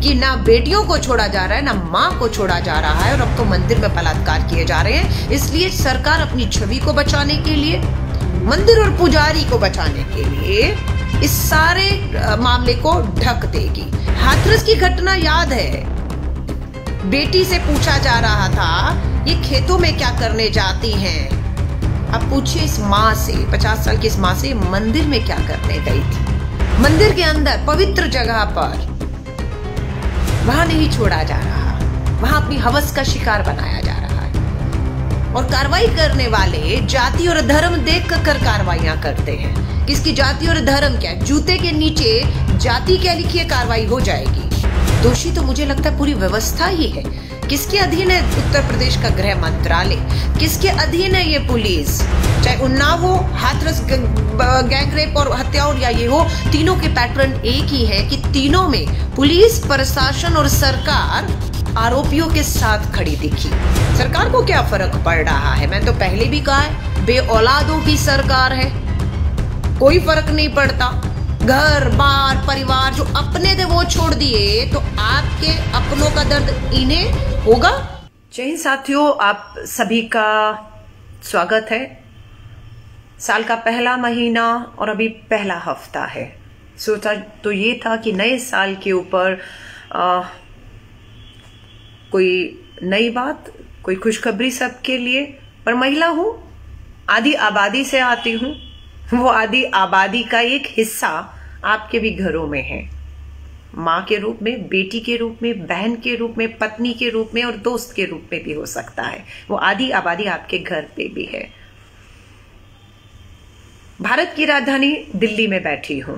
कि ना बेटियों को छोड़ा जा रहा है, ना माँ को छोड़ा जा रहा है, और अब तो मंदिर में बलात्कार किए जा रहे हैं। इसलिए सरकार अपनी छवि को बचाने के लिए, मंदिर और पुजारी को बचाने के लिए इस सारे मामले को ढक देगी। हाथरस की घटना याद है, बेटी से पूछा जा रहा था ये खेतों में क्या करने जाती हैं। अब पूछिए इस माँ से, 50 साल की इस माँ से, मंदिर में क्या करने गई थी। मंदिर के अंदर पवित्र जगह पर, वहां नहीं छोड़ा जा रहा, वहां अपनी हवस का शिकार बनाया जा रहा है। और कार्रवाई करने वाले जाति और धर्म देख कर कार्रवाइयां करते हैं। किसकी जाति और धर्म क्या है, जूते के नीचे जाति क्या लिखी है, कार्रवाई हो जाएगी। दोषी तो मुझे लगता है पूरी व्यवस्था ही है। किसके अधीन है उत्तर प्रदेश का गृह मंत्रालय, किसके अधीन है ये पुलिस, चाहे उन्नाव हो, हाथरस गैंगरेप और हत्याओं या ये हो, तीनों के पैटर्न एक ही है कि तीनों में पुलिस, प्रशासन और सरकार आरोपियों के साथ खड़ी दिखी। सरकार को क्या फर्क पड़ रहा है, मैंने तो पहले भी कहा है, बे औलादों की सरकार है, कोई फर्क नहीं पड़ता। घर बार परिवार जो अपने थे वो छोड़ दिए, तो आपके अपनों का दर्द इन्हें होगा। जय हिंद साथियों, आप सभी का स्वागत है। साल का पहला महीना और अभी पहला हफ्ता है। सोचा तो ये था कि नए साल के ऊपर कोई नई बात, कोई खुशखबरी सबके लिए। पर महिला हूं, आधी आबादी से आती हूं, वो आधी आबादी का एक हिस्सा आपके भी घरों में है, माँ के रूप में, बेटी के रूप में, बहन के रूप में, पत्नी के रूप में और दोस्त के रूप में भी हो सकता है। वो आधी आबादी आपके घर पे भी है। भारत की राजधानी दिल्ली में बैठी हूं।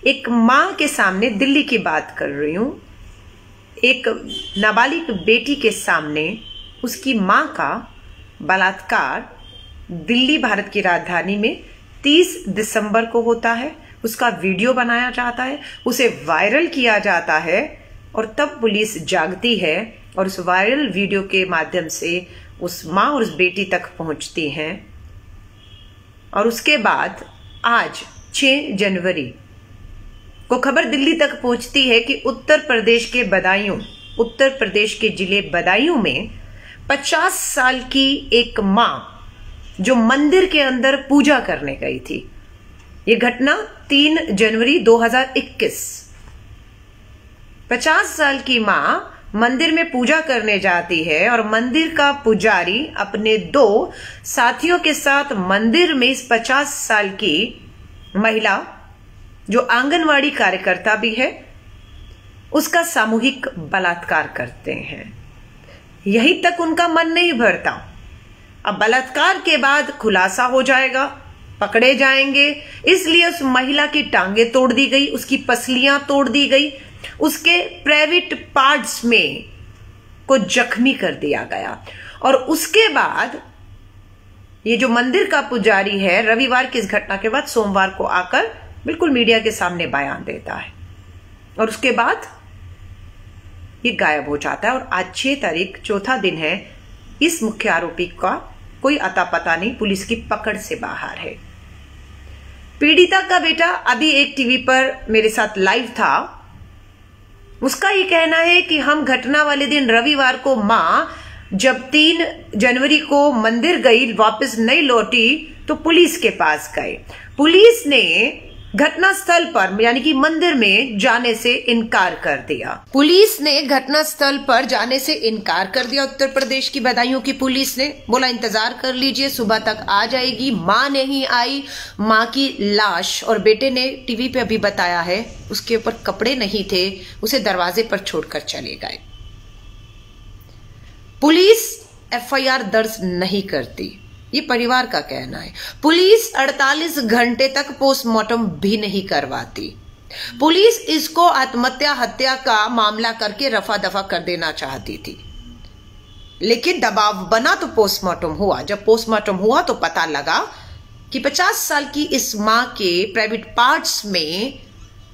एक माँ के सामने दिल्ली की बात कर रही हूं। एक नाबालिग बेटी के सामने उसकी माँ का बलात्कार दिल्ली, भारत की राजधानी में 30 दिसंबर को होता है। उसका वीडियो बनाया जाता है, उसे वायरल किया जाता है और तब पुलिस जागती है और उस वायरल वीडियो के माध्यम से उस माँ और उस बेटी तक पहुंचती हैं। और उसके बाद आज 6 जनवरी को खबर दिल्ली तक पहुंचती है कि उत्तर प्रदेश के बदायूं, उत्तर प्रदेश के जिले बदायूं में 50 साल की एक मां जो मंदिर के अंदर पूजा करने गई थी। ये घटना 3 जनवरी 2021। 50 साल की मां मंदिर में पूजा करने जाती है और मंदिर का पुजारी अपने 2 साथियों के साथ मंदिर में इस 50 साल की महिला, जो आंगनवाड़ी कार्यकर्ता भी है, उसका सामूहिक बलात्कार करते हैं। यहीं तक उनका मन नहीं भरता। अब बलात्कार के बाद खुलासा हो जाएगा, पकड़े जाएंगे, इसलिए उस महिला की टांगें तोड़ दी गई, उसकी पसलियां तोड़ दी गई, उसके प्राइवेट पार्ट्स में को जख्मी कर दिया गया। और उसके बाद ये जो मंदिर का पुजारी है, रविवार की इस घटना के बाद सोमवार को आकर बिल्कुल मीडिया के सामने बयान देता है और उसके बाद ये गायब हो जाता है। और आज 6 तारीख, चौथा दिन है, इस मुख्य आरोपी का कोई अता पता नहीं, पुलिस की पकड़ से बाहर है। पीड़िता का बेटा अभी एक टीवी पर मेरे साथ लाइव था। उसका ये कहना है कि हम घटना वाले दिन रविवार को मां जब 3 जनवरी को मंदिर गई, वापस नहीं लौटी, तो पुलिस के पास गए। पुलिस ने घटनास्थल पर यानी कि मंदिर में जाने से इनकार कर दिया। पुलिस ने घटनास्थल पर जाने से इनकार कर दिया। उत्तर प्रदेश की बदायूं की पुलिस ने बोला इंतजार कर लीजिए, सुबह तक आ जाएगी। मां नहीं आई, मां की लाश, और बेटे ने टीवी पे अभी बताया है उसके ऊपर कपड़े नहीं थे, उसे दरवाजे पर छोड़कर चले गए। पुलिस एफआईआर दर्ज नहीं करती, ये परिवार का कहना है। पुलिस 48 घंटे तक पोस्टमार्टम भी नहीं करवाती। पुलिस इसको आत्महत्या हत्या का मामला करके रफा दफा कर देना चाहती थी, लेकिन दबाव बना तो पोस्टमार्टम हुआ। जब पोस्टमार्टम हुआ तो पता लगा कि 50 साल की इस मां के प्राइवेट पार्ट्स में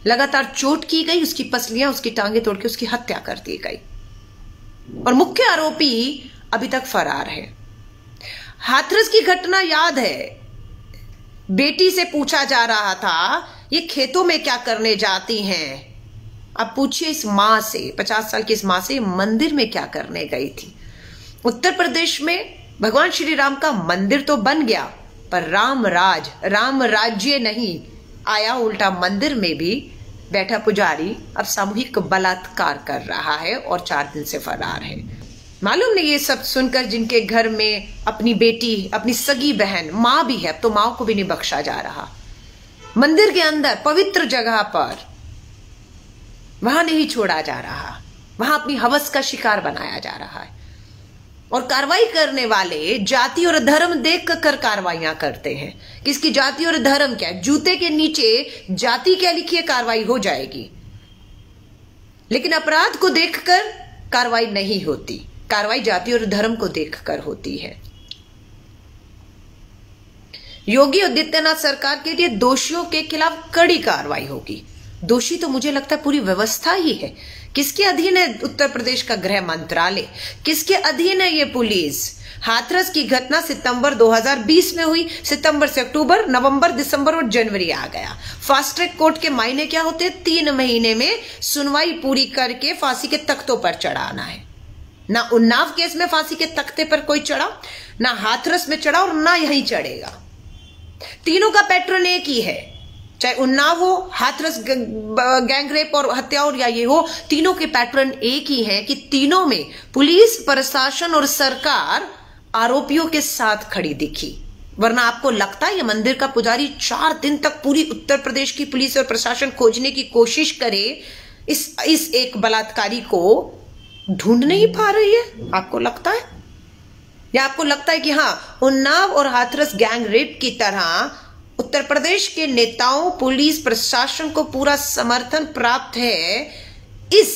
लगातार चोट की गई, उसकी पसलियां, उसकी टांगे तोड़ के उसकी हत्या कर दी गई और मुख्य आरोपी अभी तक फरार है। हाथरस की घटना याद है, बेटी से पूछा जा रहा था ये खेतों में क्या करने जाती हैं? अब पूछिए इस माँ से, 50 साल की इस माँ से, मंदिर में क्या करने गई थी? उत्तर प्रदेश में भगवान श्री राम का मंदिर तो बन गया, पर राम राज्य नहीं आया। उल्टा मंदिर में भी बैठा पुजारी अब सामूहिक बलात्कार कर रहा है और 4 दिन से फरार है। मालूम नहीं ये सब सुनकर जिनके घर में अपनी बेटी, अपनी सगी बहन, माँ भी है, अब तो माँ को भी नहीं बख्शा जा रहा। मंदिर के अंदर पवित्र जगह पर वहां नहीं छोड़ा जा रहा, वहां अपनी हवस का शिकार बनाया जा रहा है। और कार्रवाई करने वाले जाति और धर्म देख कर कार्रवाइयां करते हैं। किसकी जाति और धर्म क्या है? जूते के नीचे जाति क्या लिखी है, कार्रवाई हो जाएगी। लेकिन अपराध को देखकर कार्रवाई नहीं होती, कार्रवाई जाति और धर्म को देखकर होती है। योगी आदित्यनाथ सरकार के लिए दोषियों के खिलाफ कड़ी कार्रवाई होगी। दोषी तो मुझे लगता है पूरी व्यवस्था ही है। किसके अधीन है उत्तर प्रदेश का गृह मंत्रालय? किसके अधीन है ये पुलिस? हाथरस की घटना सितंबर 2020 में हुई। सितंबर से अक्टूबर, नवंबर, दिसंबर और जनवरी आ गया। फास्ट ट्रैक कोर्ट के मायने क्या होते हैं? 3 महीने में सुनवाई पूरी करके फांसी के तख्तों पर चढ़ाना है। ना उन्नाव केस में फांसी के तख्ते पर कोई चढ़ा, ना हाथरस में चढ़ा और ना यहीं चढ़ेगा। तीनों का पैटर्न एक ही है, चाहे उन्नाव हो, हाथरस गैंग रेप और हत्या और या ये हो, तीनों के पैटर्न एक ही है कि तीनों में पुलिस, प्रशासन और सरकार आरोपियों के साथ खड़ी दिखी। वरना आपको लगता है ये मंदिर का पुजारी 4 दिन तक पूरी उत्तर प्रदेश की पुलिस और प्रशासन खोजने की कोशिश करे, इस एक बलात्कारी को ढूंढ नहीं पा रही है? आपको लगता है? या आपको लगता है कि हाँ, उन्नाव और हाथरस गैंग रेप की तरह उत्तर प्रदेश के नेताओं, पुलिस, प्रशासन को पूरा समर्थन प्राप्त है इस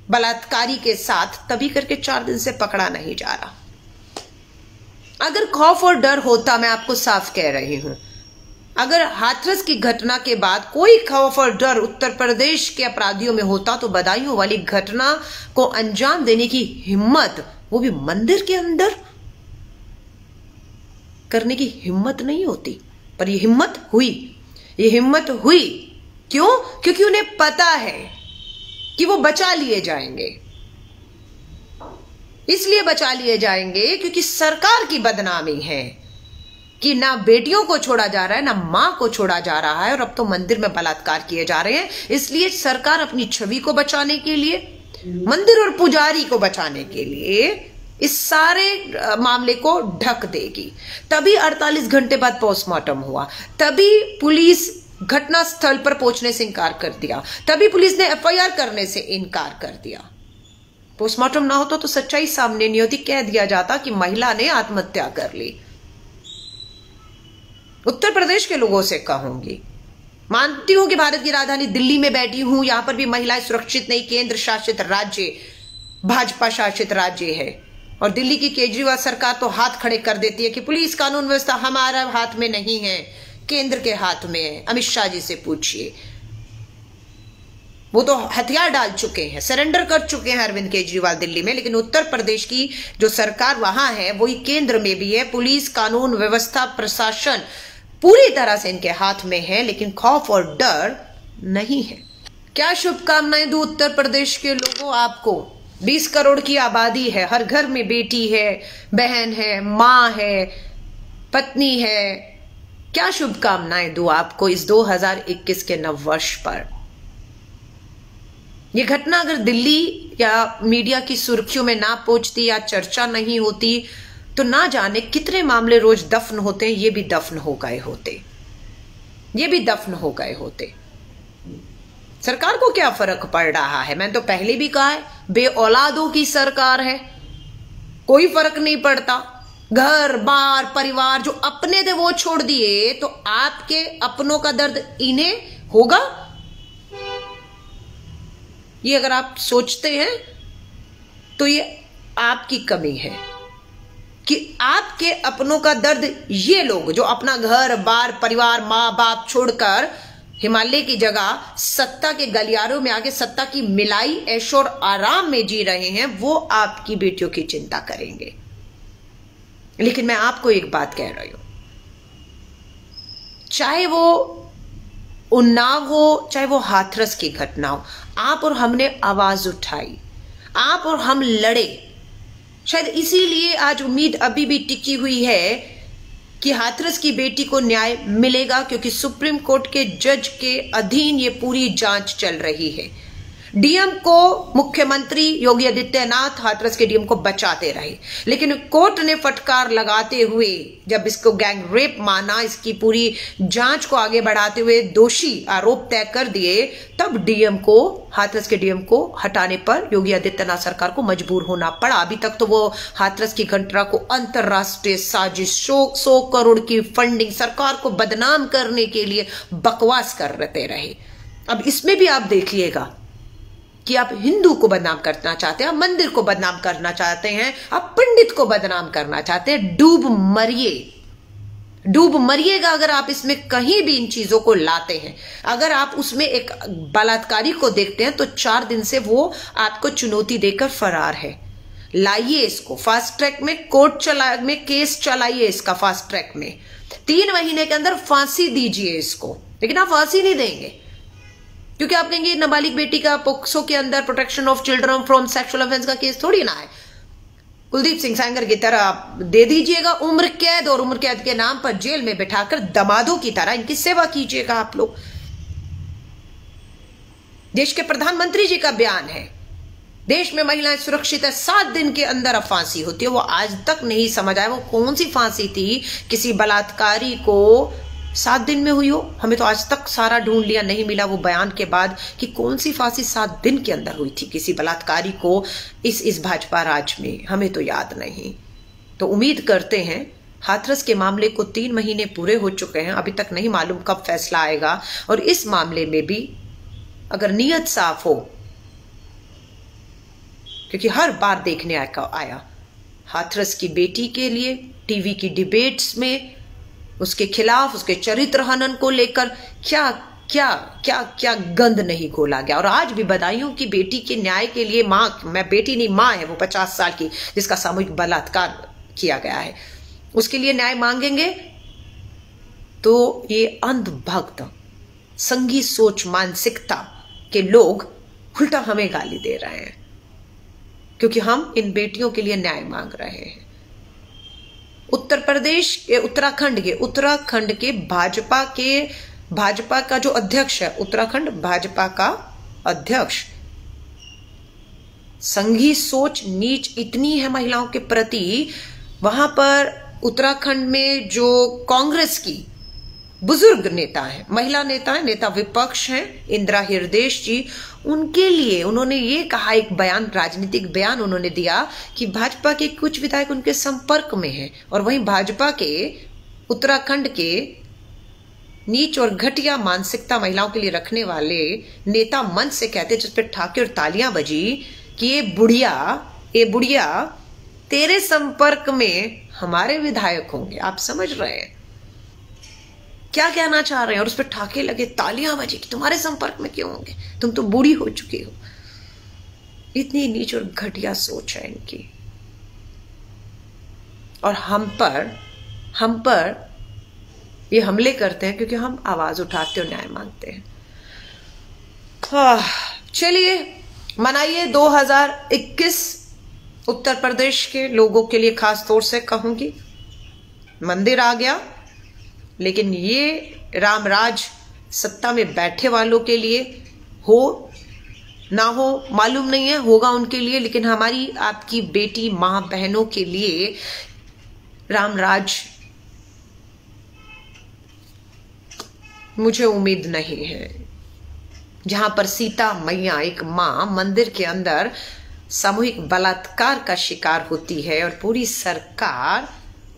बलात्कारी के साथ, तभी करके 4 दिन से पकड़ा नहीं जा रहा। अगर खौफ और डर होता, मैं आपको साफ कह रही हूं, अगर हाथरस की घटना के बाद कोई खौफ और डर उत्तर प्रदेश के अपराधियों में होता, तो बदायूं वाली घटना को अंजाम देने की हिम्मत, वो भी मंदिर के अंदर, करने की हिम्मत नहीं होती। पर ये हिम्मत हुई। क्यों? क्योंकि उन्हें पता है कि वो बचा लिए जाएंगे। इसलिए बचा लिए जाएंगे क्योंकि सरकार की बदनामी है कि ना बेटियों को छोड़ा जा रहा है, ना मां को छोड़ा जा रहा है, और अब तो मंदिर में बलात्कार किए जा रहे हैं। इसलिए सरकार अपनी छवि को बचाने के लिए, मंदिर और पुजारी को बचाने के लिए इस सारे मामले को ढक देगी। तभी 48 घंटे बाद पोस्टमार्टम हुआ, तभी पुलिस घटना स्थल पर पहुंचने से इनकार कर दिया, तभी पुलिस ने एफआईआर करने से इनकार कर दिया। पोस्टमार्टम ना होता तो सच्चाई सामने नहीं होती, कह दिया जाता कि महिला ने आत्महत्या कर ली। उत्तर प्रदेश के लोगों से कहूंगी, मानती हूं कि भारत की राजधानी दिल्ली में बैठी हूं, यहां पर भी महिलाएं सुरक्षित नहीं। केंद्र शासित राज्य, भाजपा शासित राज्य है, और दिल्ली की केजरीवाल सरकार तो हाथ खड़े कर देती है कि पुलिस, कानून व्यवस्था हमारा हाथ में नहीं है, केंद्र के हाथ में है। अमित शाह जी से पूछिए, वो तो हथियार डाल चुके हैं, सरेंडर कर चुके हैं अरविंद केजरीवाल दिल्ली में। लेकिन उत्तर प्रदेश की जो सरकार वहां है, वही केंद्र में भी है। पुलिस, कानून व्यवस्था, प्रशासन पूरी तरह से इनके हाथ में है, लेकिन खौफ और डर नहीं है। क्या शुभकामनाएं दूं उत्तर प्रदेश के लोगों आपको? 20 करोड़ की आबादी है, हर घर में बेटी है, बहन है, मां है, पत्नी है। क्या शुभकामनाएं दूं आपको इस 2021 के नववर्ष पर? यह घटना अगर दिल्ली या मीडिया की सुर्खियों में ना पहुंचती या चर्चा नहीं होती, तो ना जाने कितने मामले रोज दफन होते हैं। ये भी दफन हो गए होते। सरकार को क्या फर्क पड़ रहा है? मैंने तो पहले भी कहा है, बे औलादों की सरकार है, कोई फर्क नहीं पड़ता। घर बार परिवार जो अपने थे वो छोड़ दिए, तो आपके अपनों का दर्द इन्हें होगा? ये अगर आप सोचते हैं तो ये आपकी कमी है कि आपके अपनों का दर्द, ये लोग जो अपना घर बार परिवार, माँ बाप छोड़कर हिमालय की जगह सत्ता के गलियारों में आके सत्ता की मिलाई ऐशो और आराम में जी रहे हैं, वो आपकी बेटियों की चिंता करेंगे। लेकिन मैं आपको एक बात कह रही हूं, चाहे वो उन्नाव हो, चाहे वो हाथरस की घटना हो, आप और हमने आवाज उठाई, आप और हम लड़े। शायद इसीलिए आज उम्मीद अभी भी टिकी हुई है कि हाथरस की बेटी को न्याय मिलेगा, क्योंकि सुप्रीम कोर्ट के जज के अधीन ये पूरी जांच चल रही है। डीएम को मुख्यमंत्री योगी आदित्यनाथ हाथरस के डीएम को बचाते रहे, लेकिन कोर्ट ने फटकार लगाते हुए जब इसको गैंग रेप माना, इसकी पूरी जांच को आगे बढ़ाते हुए दोषी आरोप तय कर दिए, तब डीएम को, हाथरस के डीएम को हटाने पर योगी आदित्यनाथ सरकार को मजबूर होना पड़ा। अभी तक तो वो हाथरस की घटना को अंतरराष्ट्रीय साजिश, 100 करोड़ की फंडिंग, सरकार को बदनाम करने के लिए बकवास करते रहे। अब इसमें भी आप देखिएगा कि आप हिंदू को बदनाम करना चाहते हैं, आप मंदिर को बदनाम करना चाहते हैं, आप पंडित को बदनाम करना चाहते हैं। डूब मरिएगा अगर आप इसमें कहीं भी इन चीजों को लाते हैं। अगर आप उसमें एक बलात्कारी को देखते हैं तो 4 दिन से वो आपको चुनौती देकर फरार है। लाइए इसको फास्ट ट्रैक में, कोर्ट में केस चलाइए इसका फास्ट ट्रैक में, 3 महीने के अंदर फांसी दीजिए इसको। लेकिन आप फांसी नहीं देंगे, क्योंकि आप कहेंगे नाबालिग बेटी का पोक्सो के अंदर protection of children from sexual offence का केस थोड़ी ना है। कुलदीप सिंह सेंगर की तरह आप दे दीजिएगा उम्र कैद, और उम्र कैद के नाम पर जेल में बिठाकर दमादों की तरह इनकी सेवा कीजिएगा आप लोग। देश के प्रधानमंत्री जी का बयान है, देश में महिलाएं सुरक्षित है, 7 दिन के अंदर अब फांसी होती है। वो आज तक नहीं समझ आया वो कौन सी फांसी थी किसी बलात्कारी को 7 दिन में हुई हो। हमें तो आज तक सारा ढूंढ लिया, नहीं मिला वो बयान के बाद कि कौन सी फांसी 7 दिन के अंदर हुई थी किसी बलात्कारी को इस भाजपा राज में, हमें तो याद नहीं। तो उम्मीद करते हैं, हाथरस के मामले को 3 महीने पूरे हो चुके हैं, अभी तक नहीं मालूम कब फैसला आएगा। और इस मामले में भी अगर नीयत साफ हो, क्योंकि हर बार देखने आया हाथरस की बेटी के लिए टीवी की डिबेट्स में उसके खिलाफ, उसके चरित्र हनन को लेकर क्या क्या क्या क्या गंद नहीं घोला गया। और आज भी बदायूं की बेटी के न्याय के लिए, माँ, मैं बेटी नहीं माँ है वो 50 साल की जिसका सामूहिक बलात्कार किया गया है, उसके लिए न्याय मांगेंगे तो ये अंधभक्त संघी सोच मानसिकता के लोग उल्टा हमें गाली दे रहे हैं, क्योंकि हम इन बेटियों के लिए न्याय मांग रहे हैं। उत्तर प्रदेश के उत्तराखंड के भाजपा का जो अध्यक्ष है, उत्तराखंड भाजपा का अध्यक्ष, संघी सोच नीच इतनी है महिलाओं के प्रति। वहां पर उत्तराखंड में जो कांग्रेस की बुजुर्ग नेता है, महिला नेता है, नेता विपक्ष हैं, इंदिरा हृदयेश जी, उनके लिए उन्होंने ये कहा, एक बयान, राजनीतिक बयान उन्होंने दिया कि भाजपा के कुछ विधायक उनके संपर्क में हैं। और वहीं भाजपा के उत्तराखंड के नीच और घटिया मानसिकता महिलाओं के लिए रखने वाले नेता मंच से कहते, जिस पर ठाकुर तालियां बजी, कि ये बुढ़िया तेरे संपर्क में हमारे विधायक होंगे। आप समझ रहे हैं क्या कहना चाह रहे हैं? और उस पर ठाके लगे, तालियां बजी कि तुम्हारे संपर्क में क्यों होंगे, तुम तो बूढ़ी हो चुकी हो। इतनी नीच और घटिया सोच है इनकी। और हम पर ये हमले करते हैं क्योंकि हम आवाज उठाते और न्याय मांगते हैं। चलिए मनाइए 2021 उत्तर प्रदेश के लोगों के लिए, खास तौर से कहूंगी। मंदिर आ गया, लेकिन ये रामराज सत्ता में बैठे वालों के लिए हो ना हो मालूम नहीं है, होगा उनके लिए, लेकिन हमारी आपकी बेटी मां बहनों के लिए रामराज मुझे उम्मीद नहीं है। जहां पर सीता मैया, एक मां, मंदिर के अंदर सामूहिक बलात्कार का शिकार होती है और पूरी सरकार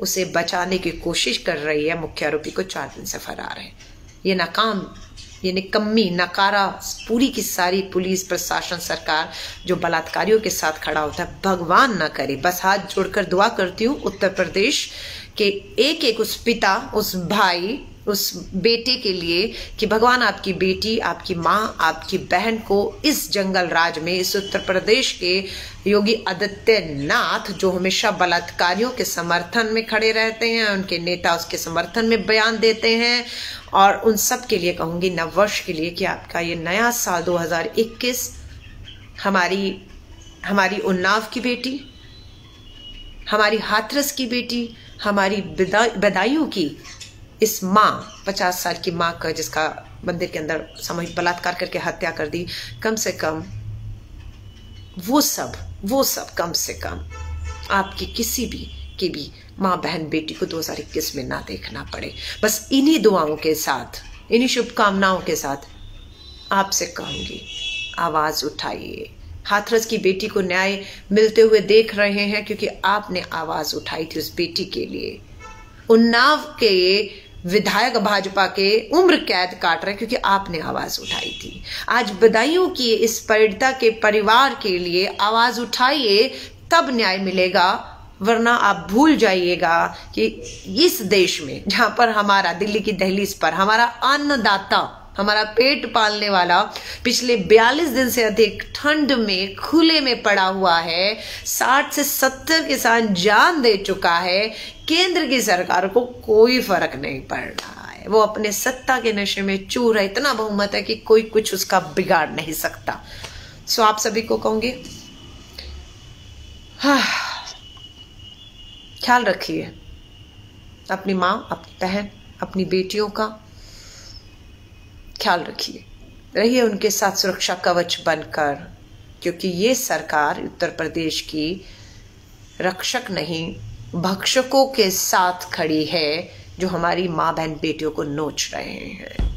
उसे बचाने की कोशिश कर रही है, मुख्य आरोपी को 4 दिन से फरार है। ये नाकाम, ये निकम्मी, नकारा पूरी की सारी पुलिस प्रशासन, सरकार जो बलात्कारियों के साथ खड़ा होता है, भगवान ना करे। बस हाथ जोड़कर दुआ करती हूँ उत्तर प्रदेश के एक उस पिता, उस भाई, उस बेटे के लिए कि भगवान आपकी बेटी, आपकी माँ, आपकी बहन को इस जंगल राज में, इस उत्तर प्रदेश के योगी आदित्यनाथ जो हमेशा बलात्कारियों के समर्थन में खड़े रहते हैं, उनके नेता उसके समर्थन में बयान देते हैं और उन सब के लिए कहूंगी, नववर्ष के लिए, कि आपका ये नया साल 2021 हमारी उन्नाव की बेटी, हमारी हाथरस की बेटी, हमारी बदायूं की इस माँ, 50 साल की माँ का जिसका मंदिर के अंदर सामूहिक बलात्कार करके हत्या कर दी, कम से कम वो सब कम से कम आपकी किसी की भी माँ बहन बेटी को 2021 में ना देखना पड़े। बस इन्हीं दुआओं के साथ, इन्हीं शुभकामनाओं के साथ आपसे कहूंगी, आवाज उठाइए। हाथरस की बेटी को न्याय मिलते हुए देख रहे हैं क्योंकि आपने आवाज उठाई थी उस बेटी के लिए। उन्नाव के विधायक भाजपा के उम्र कैद काट रहे क्योंकि आपने आवाज उठाई थी। आज बदायूं की इस पीड़िता के परिवार के लिए आवाज उठाइए, तब न्याय मिलेगा, वरना आप भूल जाइएगा कि इस देश में, जहां पर हमारा दिल्ली की दहलीज पर हमारा अन्नदाता, हमारा पेट पालने वाला पिछले 42 दिन से अधिक ठंड में खुले में पड़ा हुआ है, 60 से 70 किसान जान दे चुका है, केंद्र की सरकार को कोई फर्क नहीं पड़ रहा है। वो अपने सत्ता के नशे में चूर है, इतना बहुमत है कि कोई कुछ उसका बिगाड़ नहीं सकता। सो आप सभी को कहूंगे, ख्याल रखिए अपनी माँ, अपनी बहन, अपनी बेटियों का ख्याल रखिए, रहिए उनके साथ सुरक्षा कवच बनकर, क्योंकि ये सरकार उत्तर प्रदेश की रक्षक नहीं भक्षकों के साथ खड़ी है, जो हमारी माँ बहन बेटियों को नोच रहे हैं।